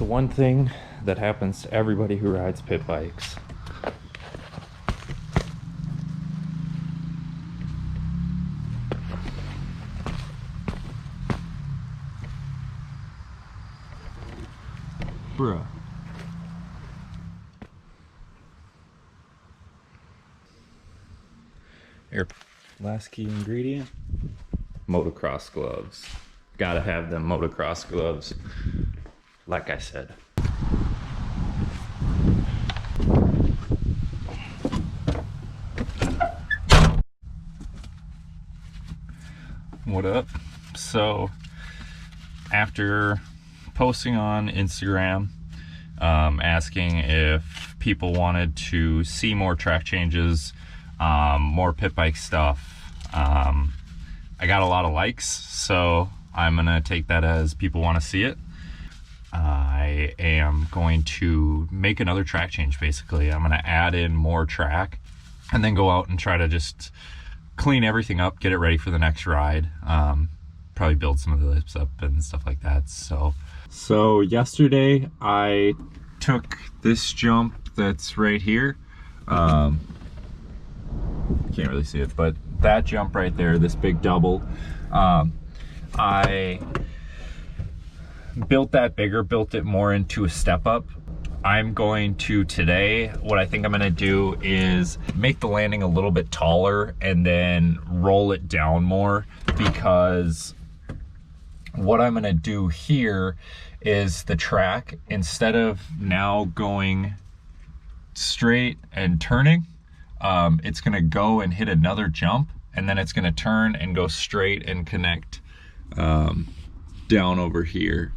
The one thing that happens to everybody who rides pit bikes. Bruh. Here, last key ingredient, motocross gloves. Gotta have them motocross gloves, like I said. What up? So, after posting on Instagram, asking if people wanted to see more track changes, more pit bike stuff, I got a lot of likes, so I'm gonna take that as people want to see it. I am going to make another track change. Basically, I'm gonna add in more track and then go out and try to just clean everything up, get it ready for the next ride. Probably build some of the lips up and stuff like that. So yesterday I took this jump that's right here. Can't really see it, but that jump right there, this big double, I built that bigger, built it more into a step up. I'm going to today, what I think I'm gonna do is make the landing a little bit taller and then roll it down more, because what I'm gonna do here is the track, instead of now going straight and turning, it's gonna go and hit another jump, and then it's gonna turn and go straight and connect down over here.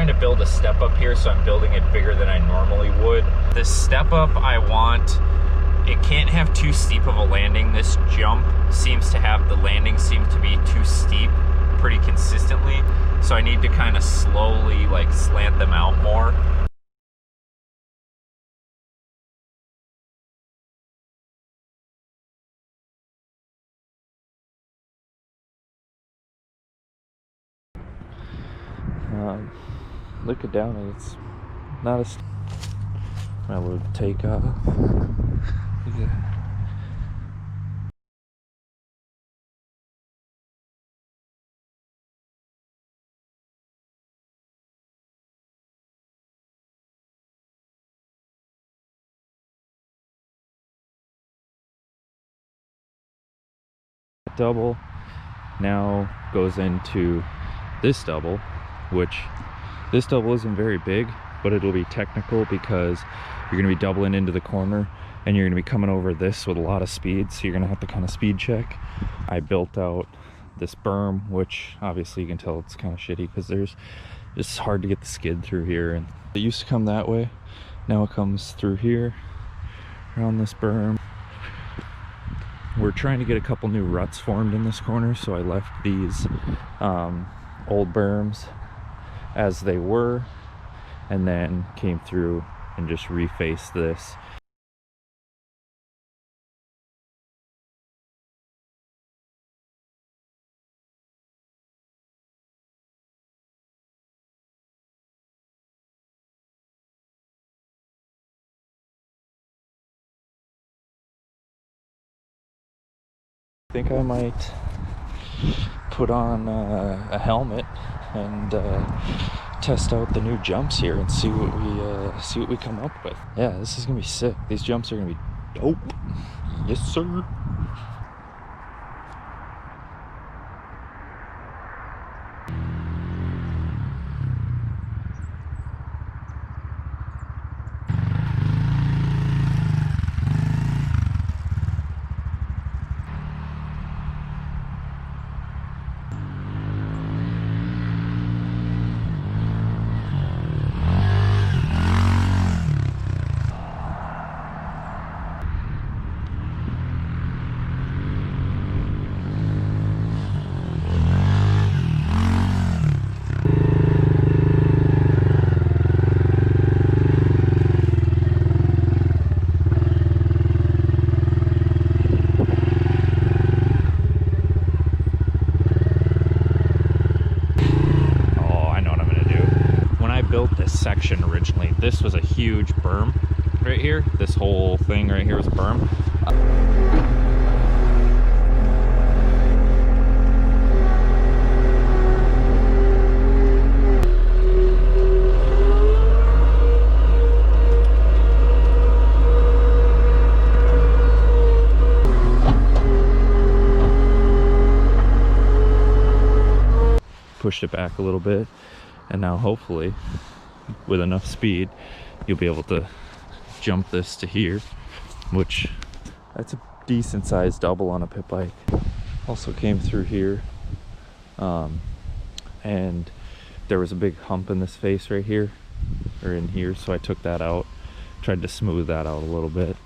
To build a step up here, so I'm building it bigger than I normally would. This step up, I want, it can't have too steep of a landing. This jump seems to have, the landing seems to be too steep pretty consistently, so I need to kind of slowly like slant them out more. Looking down and it's not as my little takeoff. Yeah. Double now goes into this double, which this double isn't very big, but it'll be technical because you're going to be doubling into the corner and you're going to be coming over this with a lot of speed, so you're going to have to kind of speed check. I built out this berm, which obviously you can tell it's kind of shitty because it's hard to get the skid through here, and it used to come that way. Now it comes through here around this berm. We're trying to get a couple new ruts formed in this corner, so I left these old berms as they were, and then came through and just refaced this. I think I might put on a helmet and test out the new jumps here and see what we come up with. Yeah, this is gonna be sick. These jumps are gonna be dope. Yes, sir. huge berm right here. This whole thing right here was a berm. Pushed it back a little bit, and now hopefully with enough speed you'll be able to jump this to here, which that's a decent sized double on a pit bike. Also came through here, and there was a big hump in this face right here, or in here, so I took that out, tried to smooth that out a little bit.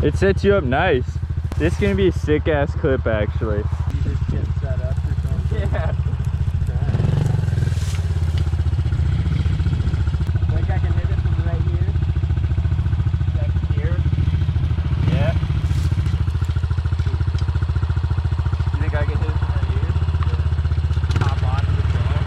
It sets you up nice. This is gonna be a sick ass clip actually. You just get set up or something? Yeah. Like I can hit it from right here? Like here? Yeah. You think I can hit it from right here? Yeah. Hop onto the trail?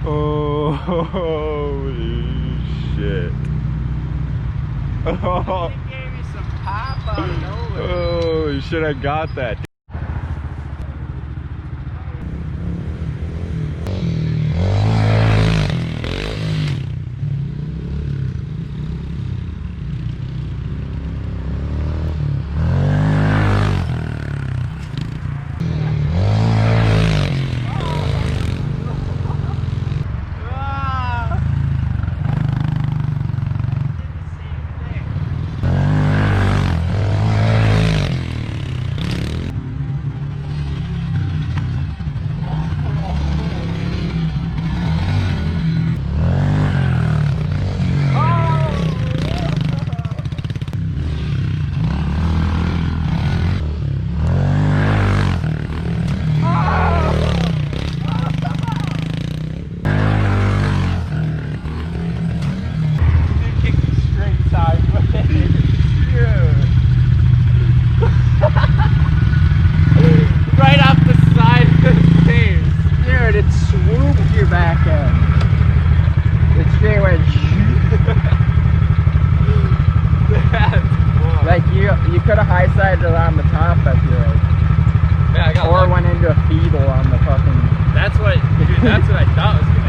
Oh, holy shit. Oh, It gave me some pop out of nowhere. oh shit, I got that. Right off the side of the face. Dude, it swooped your back end. It straight went like you could have high sided it on the top, I feel like. Yeah, I got or went into a feeble on the fucking That's what I thought was gonna